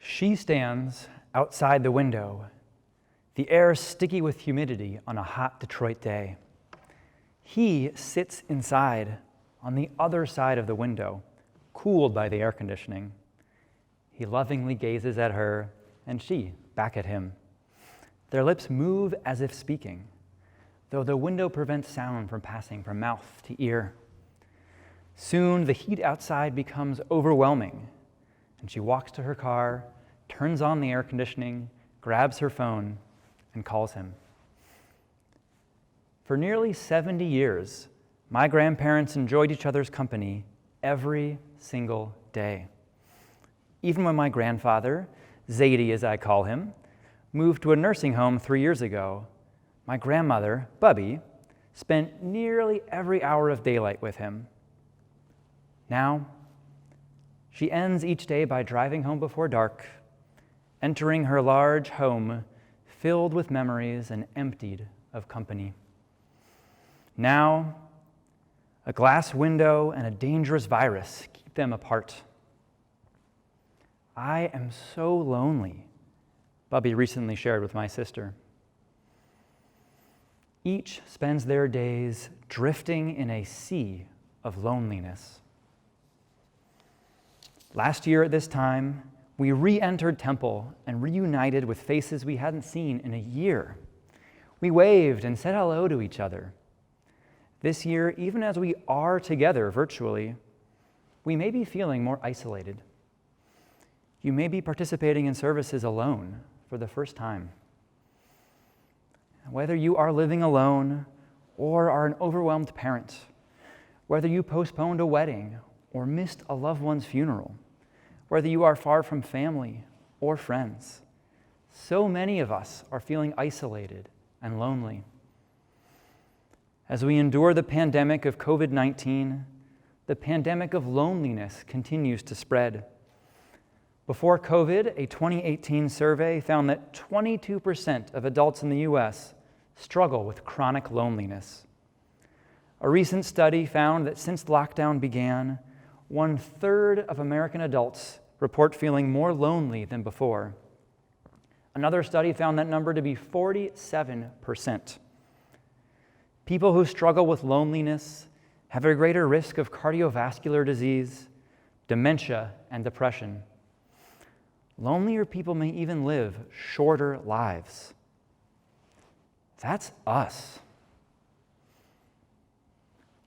She stands outside the window, the air sticky with humidity on a hot Detroit day. He sits inside on the other side of the window, cooled by the air conditioning. He lovingly gazes at her, and she back at him. Their lips move as if speaking, though the window prevents sound from passing from mouth to ear. Soon the heat outside becomes overwhelming, and she walks to her car, turns on the air conditioning, grabs her phone, and calls him. For nearly 70 years, my grandparents enjoyed each other's company every single day. Even when my grandfather, Zadie as I call him, moved to a nursing home 3 years ago, my grandmother, Bubby, spent nearly every hour of daylight with him. Now, she ends each day by driving home before dark, entering her large home filled with memories and emptied of company. Now, a glass window and a dangerous virus keep them apart. I am so lonely, Bubby recently shared with my sister. Each spends their days drifting in a sea of loneliness. Last year at this time, we re-entered temple and reunited with faces we hadn't seen in a year. We waved and said hello to each other. This year, even as we are together virtually, we may be feeling more isolated. You may be participating in services alone for the first time. Whether you are living alone or are an overwhelmed parent, whether you postponed a wedding or missed a loved one's funeral, whether you are far from family or friends, so many of us are feeling isolated and lonely. As we endure the pandemic of COVID-19, the pandemic of loneliness continues to spread. Before COVID, a 2018 survey found that 22% of adults in the U.S. struggle with chronic loneliness. A recent study found that since lockdown began, 1/3 of American adults report feeling more lonely than before. Another study found that number to be 47%. People who struggle with loneliness have a greater risk of cardiovascular disease, dementia, and depression. Lonelier people may even live shorter lives. That's us.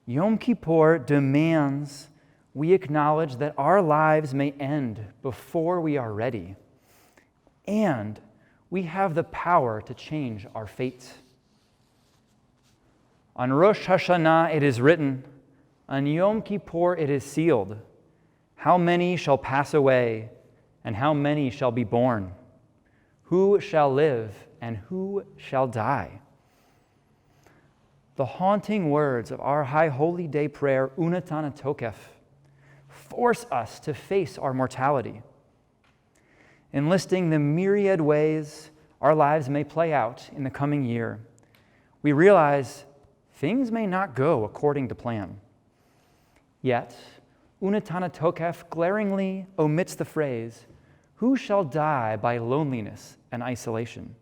Yom Kippur demands we acknowledge that our lives may end before we are ready, and we have the power to change our fate. On Rosh Hashanah it is written, on Yom Kippur it is sealed, how many shall pass away, and how many shall be born? Who shall live, and who shall die? The haunting words of our High Holy Day prayer, Unatana Tokef, force us to face our mortality. In listing the myriad ways our lives may play out in the coming year, we realize things may not go according to plan. Yet, Unatana Tokef glaringly omits the phrase, who shall die by loneliness and isolation?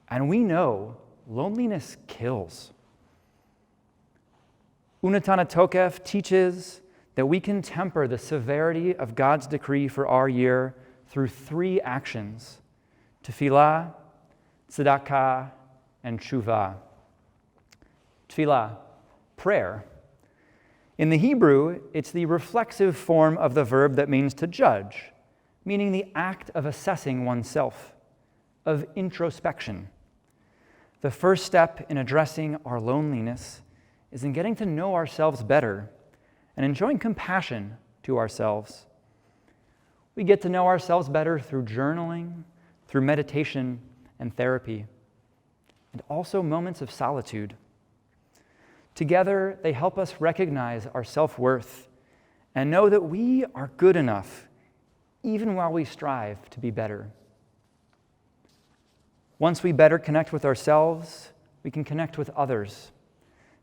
And we know loneliness kills. Unatana Tokef teaches that we can temper the severity of God's decree for our year through 3 actions: tefillah, tzedakah, and tshuvah. Tefillah, prayer. In the Hebrew, it's the reflexive form of the verb that means to judge, meaning the act of assessing oneself, of introspection. The first step in addressing our loneliness is in getting to know ourselves better and enjoying compassion to ourselves. We get to know ourselves better through journaling, through meditation and therapy, and also moments of solitude. Together, they help us recognize our self-worth and know that we are good enough, even while we strive to be better. Once we better connect with ourselves, we can connect with others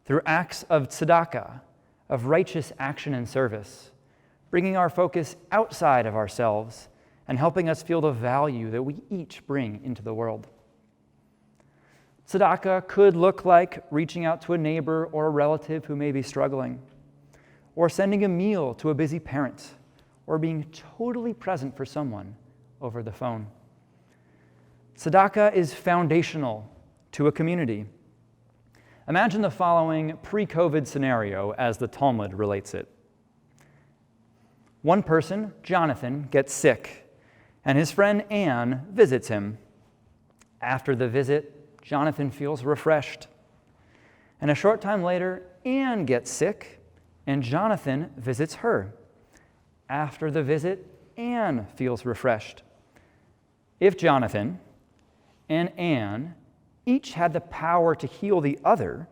through acts of tzedakah, of righteous action and service, bringing our focus outside of ourselves and helping us feel the value that we each bring into the world. Tzedakah could look like reaching out to a neighbor or a relative who may be struggling, or sending a meal to a busy parent, or being totally present for someone over the phone. Tzedakah is foundational to a community. Imagine the following pre-COVID scenario as the Talmud relates it. One person, Jonathan, gets sick, and his friend Anne visits him. After the visit, Jonathan feels refreshed. And a short time later, Anne gets sick, and Jonathan visits her. After the visit, Anne feels refreshed. If Jonathan and Anne each had the power to heal the other,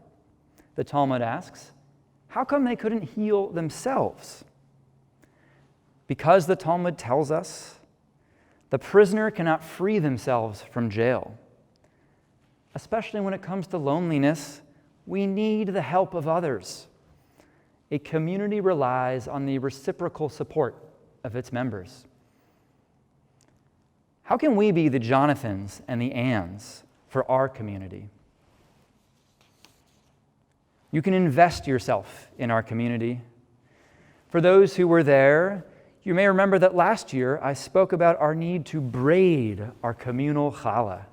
the Talmud asks, how come they couldn't heal themselves? Because the Talmud tells us the prisoner cannot free themselves from jail. Especially when it comes to loneliness, we need the help of others. A community relies on the reciprocal support of its members. How can we be the Jonathans and the Annes for our community? You can invest yourself in our community. For those who were there, you may remember that last year I spoke about our need to braid our communal challah.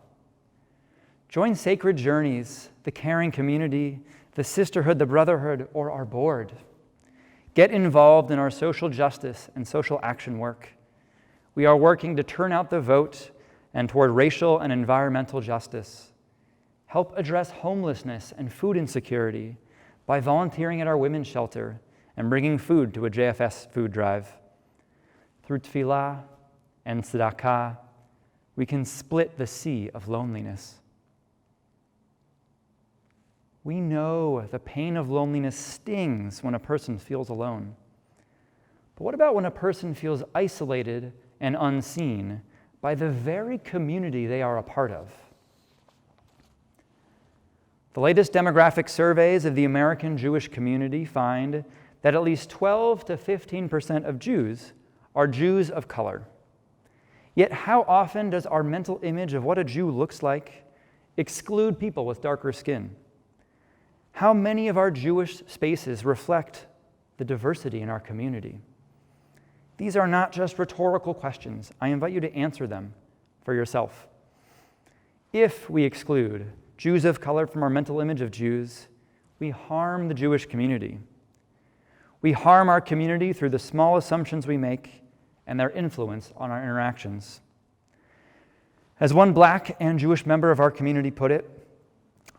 Join Sacred Journeys, the caring community, the sisterhood, the brotherhood, or our board. Get involved in our social justice and social action work. We are working to turn out the vote and toward racial and environmental justice. Help address homelessness and food insecurity by volunteering at our women's shelter and bringing food to a JFS food drive. Through tefillah and tzedakah, we can split the sea of loneliness. We know the pain of loneliness stings when a person feels alone. But what about when a person feels isolated and unseen by the very community they are a part of? The latest demographic surveys of the American Jewish community find that at least 12 to 15% of Jews are Jews of color. Yet how often does our mental image of what a Jew looks like exclude people with darker skin? How many of our Jewish spaces reflect the diversity in our community? These are not just rhetorical questions. I invite you to answer them for yourself. If we exclude Jews of color from our mental image of Jews, we harm the Jewish community. We harm our community through the small assumptions we make and their influence on our interactions. As one Black and Jewish member of our community put it,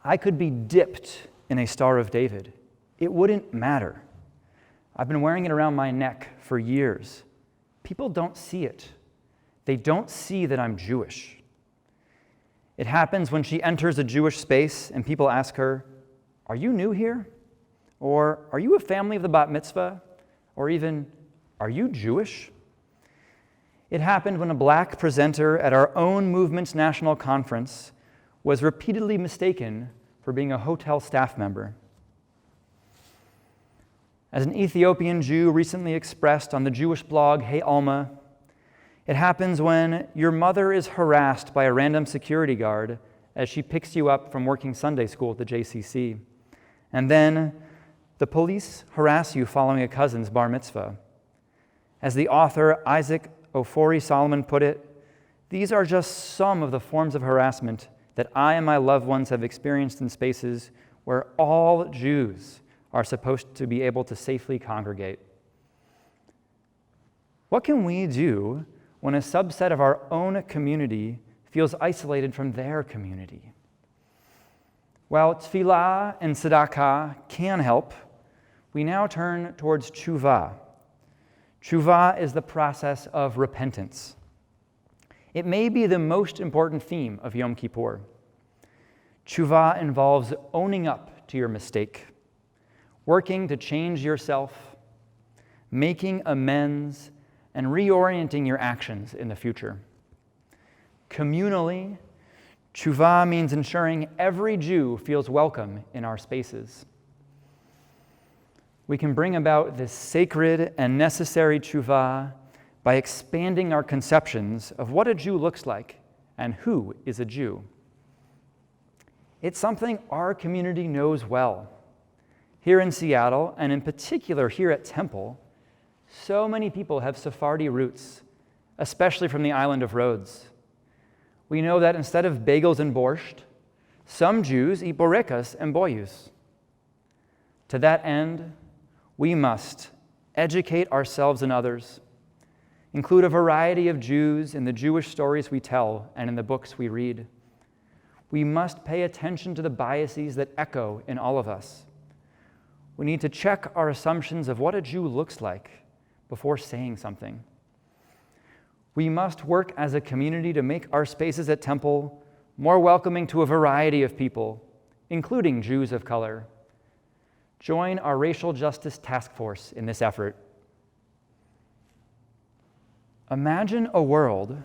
I could be dipped in a Star of David. It wouldn't matter. I've been wearing it around my neck for years. People don't see it. They don't see that I'm Jewish. It happens when she enters a Jewish space and people ask her, "Are you new here?" Or, "Are you a family of the bat mitzvah?" Or even, "Are you Jewish?" It happened when a Black presenter at our own movement's national conference was repeatedly mistaken for being a hotel staff member. As an Ethiopian Jew recently expressed on the Jewish blog Hey Alma, it happens when your mother is harassed by a random security guard as she picks you up from working Sunday school at the JCC. And then the police harass you following a cousin's bar mitzvah. As the author Isaac Ofori Solomon put it, these are just some of the forms of harassment that I and my loved ones have experienced in spaces where all Jews are supposed to be able to safely congregate. What can we do when a subset of our own community feels isolated from their community? While tefillah and tzedakah can help, we now turn towards tshuva. Tshuva is the process of repentance. It may be the most important theme of Yom Kippur. Tshuva involves owning up to your mistake, working to change yourself, making amends, and reorienting your actions in the future. Communally, tshuva means ensuring every Jew feels welcome in our spaces. We can bring about this sacred and necessary tshuva by expanding our conceptions of what a Jew looks like and who is a Jew. It's something our community knows well. Here in Seattle, and in particular here at Temple, so many people have Sephardi roots, especially from the island of Rhodes. We know that instead of bagels and borscht, some Jews eat borekas and boyus. To that end, we must educate ourselves and others, include a variety of Jews in the Jewish stories we tell and in the books we read. We must pay attention to the biases that echo in all of us. We need to check our assumptions of what a Jew looks like before saying something. We must work as a community to make our spaces at Temple more welcoming to a variety of people, including Jews of color. Join our racial justice task force in this effort. Imagine a world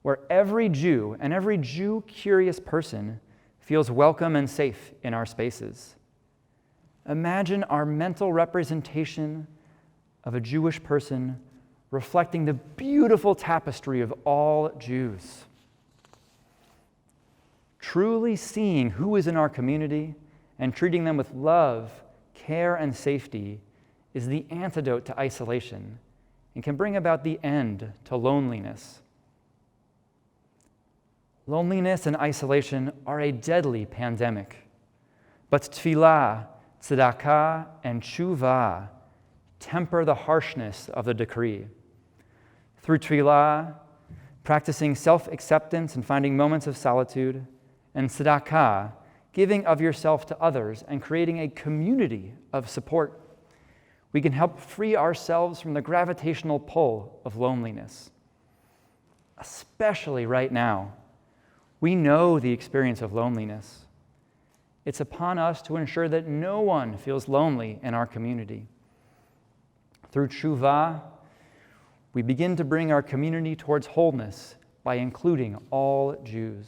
where every Jew and every Jew-curious person feels welcome and safe in our spaces. Imagine our mental representation of a Jewish person reflecting the beautiful tapestry of all Jews. Truly seeing who is in our community and treating them with love, care, and safety is the antidote to isolation and can bring about the end to loneliness. Loneliness and isolation are a deadly pandemic, but tefillah, tzedakah, and tshuva temper the harshness of the decree. Through tefillah, practicing self-acceptance and finding moments of solitude, and tzedakah, giving of yourself to others and creating a community of support, we can help free ourselves from the gravitational pull of loneliness. Especially right now, we know the experience of loneliness. It's upon us to ensure that no one feels lonely in our community. Through tshuva, we begin to bring our community towards wholeness by including all Jews.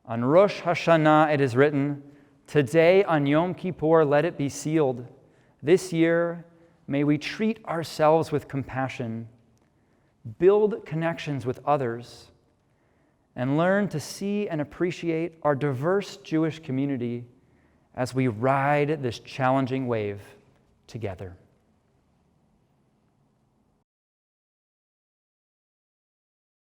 On Rosh Hashanah it is written, "Today on Yom Kippur let it be sealed. This year may we treat ourselves with compassion, build connections with others, and learn to see and appreciate our diverse Jewish community as we ride this challenging wave together."